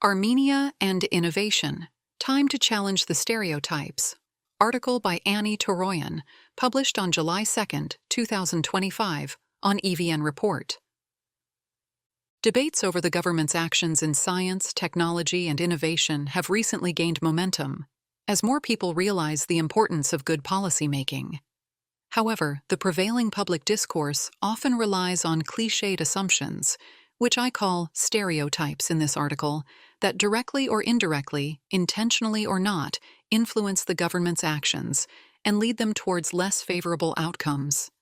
Armenia and Innovation, Time to Challenge the Stereotypes. Article by Toroyan, published on July 2, 2025, on EVN Report. Debates over the government's actions in science, technology, and innovation have recently gained momentum, as more people realize the importance of good policymaking. However, the prevailing public discourse often relies on cliched assumptions, which I call stereotypes in this article, that directly or indirectly, intentionally or not, influence the government's actions and lead them towards less favorable outcomes.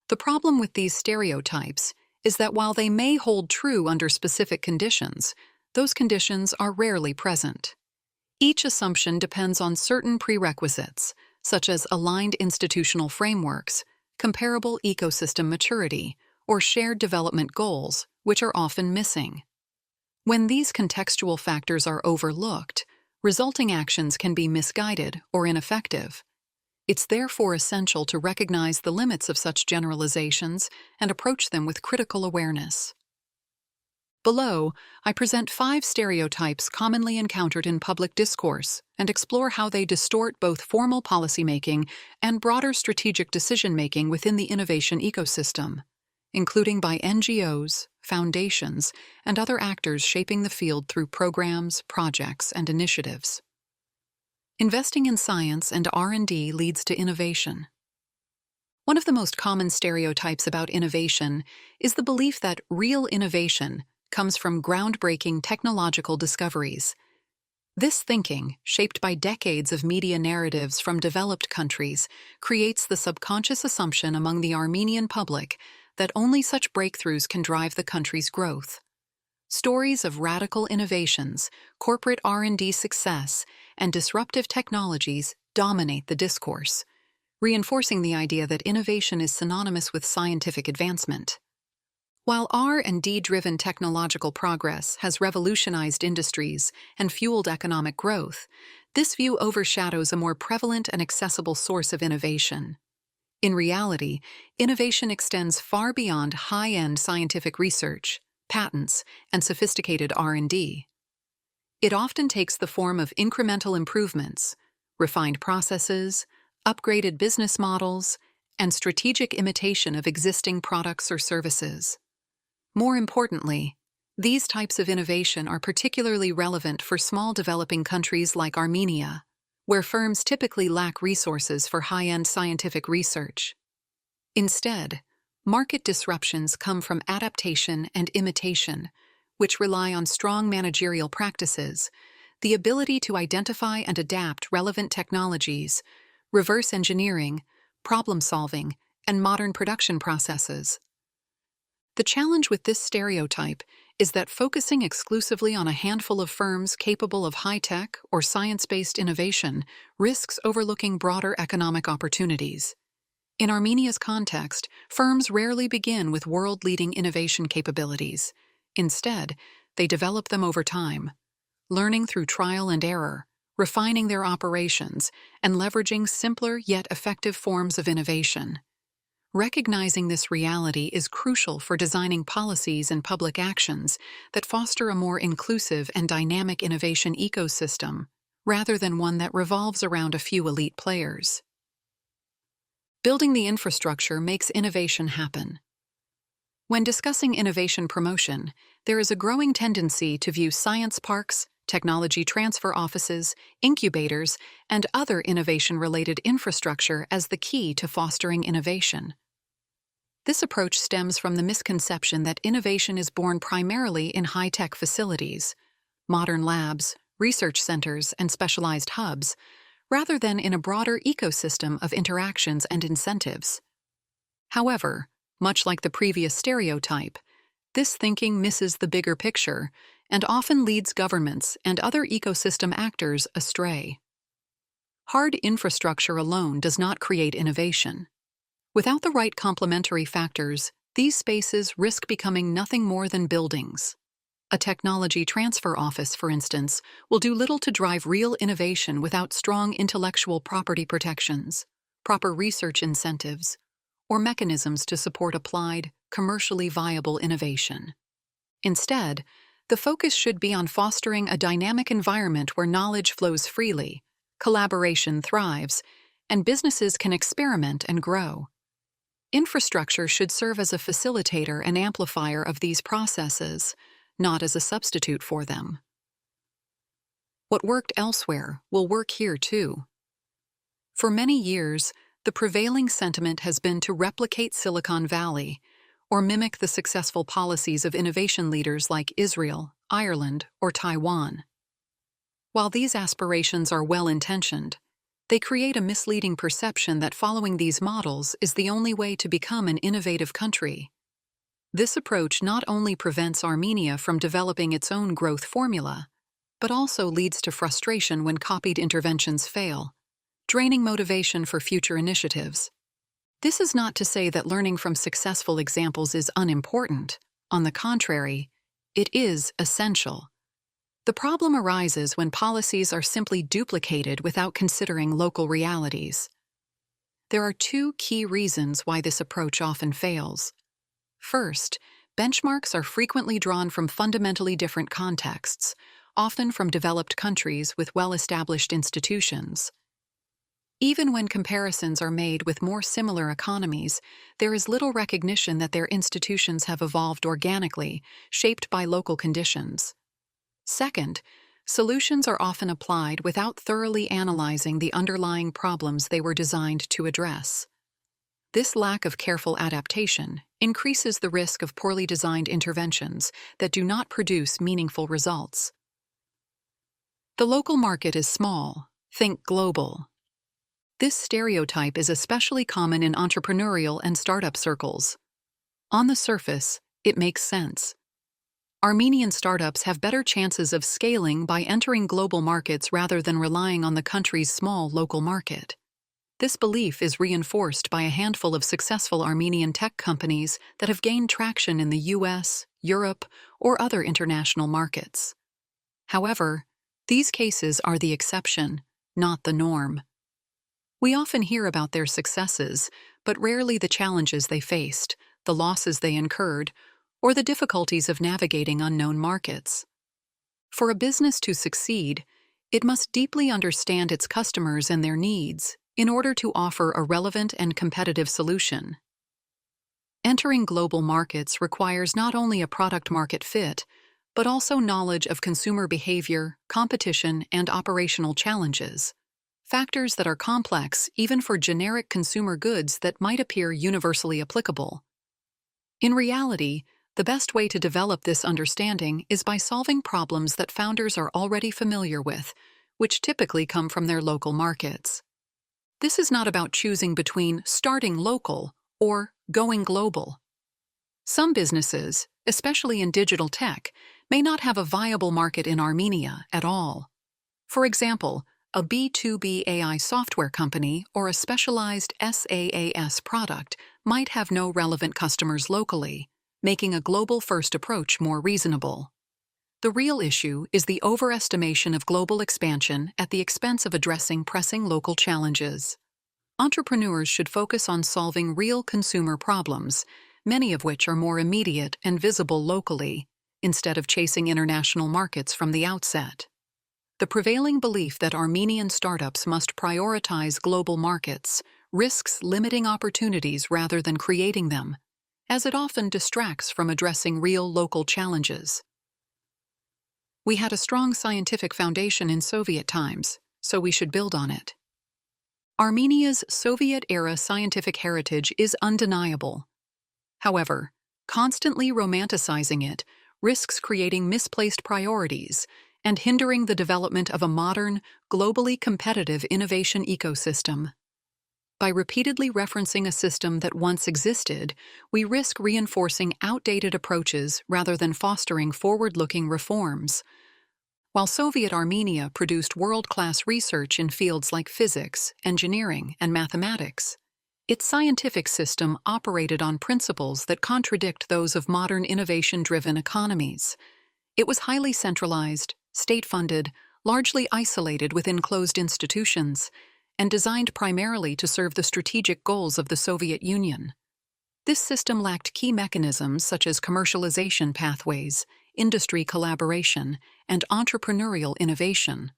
The problem with these stereotypes is that while they may hold true under specific conditions, those conditions are rarely present. Each assumption depends on certain prerequisites, such as aligned institutional frameworks, comparable ecosystem maturity, or shared development goals, which are often missing. When these contextual factors are overlooked, resulting actions can be misguided or ineffective. It's therefore essential to recognize the limits of such generalizations and approach them with critical awareness. Below, I present 5 stereotypes commonly encountered in public discourse and explore how they distort both formal policymaking and broader strategic decision-making within the innovation ecosystem, including by NGOs, foundations, and other actors shaping the field through programs, projects, and initiatives. Investing in science and R&D leads to innovation. One of the most common stereotypes about innovation is the belief that real innovation comes from groundbreaking technological discoveries. This thinking, shaped by decades of media narratives from developed countries, creates the subconscious assumption among the Armenian public that only such breakthroughs can drive the country's growth. Stories of radical innovations, corporate R&D success, and disruptive technologies dominate the discourse, reinforcing the idea that innovation is synonymous with scientific advancement. While R&D-driven technological progress has revolutionized industries and fueled economic growth, this view overshadows a more prevalent and accessible source of innovation. In reality, innovation extends far beyond high-end scientific research, patents, and sophisticated R&D. It often takes the form of incremental improvements, refined processes, upgraded business models, and strategic imitation of existing products or services. More importantly, these types of innovation are particularly relevant for small developing countries like Armenia, where firms typically lack resources for high-end scientific research. Instead, market disruptions come from adaptation and imitation, which rely on strong managerial practices, the ability to identify and adapt relevant technologies, reverse engineering, problem-solving, and modern production processes. The challenge with this stereotype is that focusing exclusively on a handful of firms capable of high-tech or science-based innovation risks overlooking broader economic opportunities. In Armenia's context, firms rarely begin with world-leading innovation capabilities. Instead, they develop them over time, learning through trial and error, refining their operations, and leveraging simpler yet effective forms of innovation. Recognizing this reality is crucial for designing policies and public actions that foster a more inclusive and dynamic innovation ecosystem, rather than one that revolves around a few elite players. Building the infrastructure makes innovation happen. When discussing innovation promotion, there is a growing tendency to view science parks, technology transfer offices, incubators, and other innovation-related infrastructure as the key to fostering innovation. This approach stems from the misconception that innovation is born primarily in high-tech facilities, modern labs, research centers, and specialized hubs, rather than in a broader ecosystem of interactions and incentives. However, much like the previous stereotype, this thinking misses the bigger picture and often leads governments and other ecosystem actors astray. Hard infrastructure alone does not create innovation. Without the right complementary factors, these spaces risk becoming nothing more than buildings. A technology transfer office, for instance, will do little to drive real innovation without strong intellectual property protections, proper research incentives, or mechanisms to support applied, commercially viable innovation. Instead, The focus should be on fostering a dynamic environment where knowledge flows freely, collaboration thrives, and businesses can experiment and grow. Infrastructure should serve as a facilitator and amplifier of these processes, not as a substitute for them. What worked elsewhere will work here too. For many years, the prevailing sentiment has been to replicate Silicon Valley or mimic the successful policies of innovation leaders like Israel, Ireland, or Taiwan. While these aspirations are well-intentioned, they create a misleading perception that following these models is the only way to become an innovative country. This approach not only prevents Armenia from developing its own growth formula, but also leads to frustration when copied interventions fail, draining motivation for future initiatives. This is not to say that learning from successful examples is unimportant. On the contrary, it is essential. The problem arises when policies are simply duplicated without considering local realities. There are two key reasons why this approach often fails. First, benchmarks are frequently drawn from fundamentally different contexts, often from developed countries with well-established institutions. Even when comparisons are made with more similar economies, there is little recognition that their institutions have evolved organically, shaped by local conditions. Second, solutions are often applied without thoroughly analyzing the underlying problems they were designed to address. This lack of careful adaptation increases the risk of poorly designed interventions that do not produce meaningful results. The local market is small. Think global. This stereotype is especially common in entrepreneurial and startup circles. On the surface, it makes sense. Armenian startups have better chances of scaling by entering global markets rather than relying on the country's small local market. This belief is reinforced by a handful of successful Armenian tech companies that have gained traction in the US, Europe, or other international markets. However, these cases are the exception, not the norm. We often hear about their successes, but rarely the challenges they faced, the losses they incurred, or the difficulties of navigating unknown markets. For a business to succeed, it must deeply understand its customers and their needs in order to offer a relevant and competitive solution. Entering global markets requires not only a product-market fit, but also knowledge of consumer behavior, competition, and operational challenges. Factors that are complex even for generic consumer goods that might appear universally applicable. In reality, the best way to develop this understanding is by solving problems that founders are already familiar with, which typically come from their local markets. This is not about choosing between starting local or going global. Some businesses, especially in digital tech, may not have a viable market in Armenia at all. For example, a B2B AI software company or a specialized SaaS product might have no relevant customers locally, making a global-first approach more reasonable. The real issue is the overestimation of global expansion at the expense of addressing pressing local challenges. Entrepreneurs should focus on solving real consumer problems, many of which are more immediate and visible locally, instead of chasing international markets from the outset. The prevailing belief that Armenian startups must prioritize global markets risks limiting opportunities rather than creating them, as it often distracts from addressing real local challenges. We had a strong scientific foundation in Soviet times, so we should build on it. Armenia's Soviet-era scientific heritage is undeniable. However, constantly romanticizing it risks creating misplaced priorities and hindering the development of a modern, globally competitive innovation ecosystem. By repeatedly referencing a system that once existed, we risk reinforcing outdated approaches rather than fostering forward-looking reforms. While Soviet Armenia produced world-class research in fields like physics, engineering, and mathematics, its scientific system operated on principles that contradict those of modern innovation-driven economies. It was highly centralized, state-funded, largely isolated within closed institutions, and designed primarily to serve the strategic goals of the Soviet Union. This system lacked key mechanisms such as commercialization pathways, industry collaboration, and entrepreneurial innovation,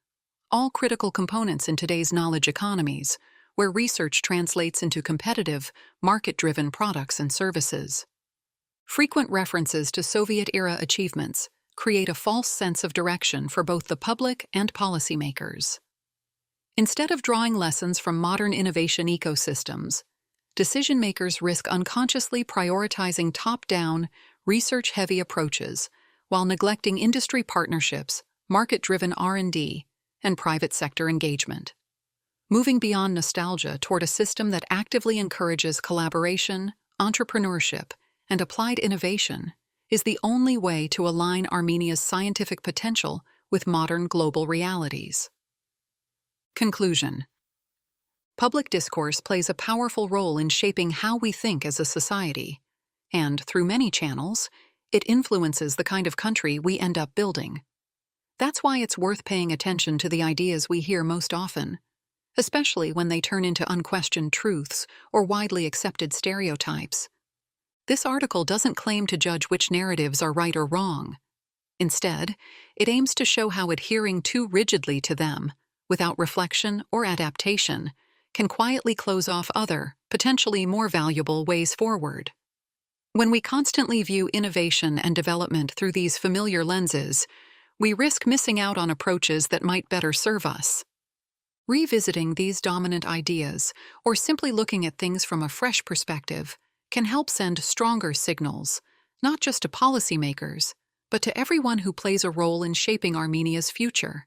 all critical components in today's knowledge economies, where research translates into competitive, market-driven products and services. Frequent references to Soviet-era achievements create a false sense of direction for both the public and policymakers. Instead of drawing lessons from modern innovation ecosystems, decision-makers risk unconsciously prioritizing top-down, research-heavy approaches while neglecting industry partnerships, market-driven R&D, and private sector engagement. Moving beyond nostalgia toward a system that actively encourages collaboration, entrepreneurship, and applied innovation is the only way to align Armenia's scientific potential with modern global realities. Conclusion. Public discourse plays a powerful role in shaping how we think as a society, and through many channels, it influences the kind of country we end up building. That's why it's worth paying attention to the ideas we hear most often, especially when they turn into unquestioned truths or widely accepted stereotypes. This article doesn't claim to judge which narratives are right or wrong. Instead, it aims to show how adhering too rigidly to them, without reflection or adaptation, can quietly close off other, potentially more valuable ways forward. When we constantly view innovation and development through these familiar lenses, we risk missing out on approaches that might better serve us. Revisiting these dominant ideas, or simply looking at things from a fresh perspective, can help send stronger signals, not just to policymakers, but to everyone who plays a role in shaping Armenia's future.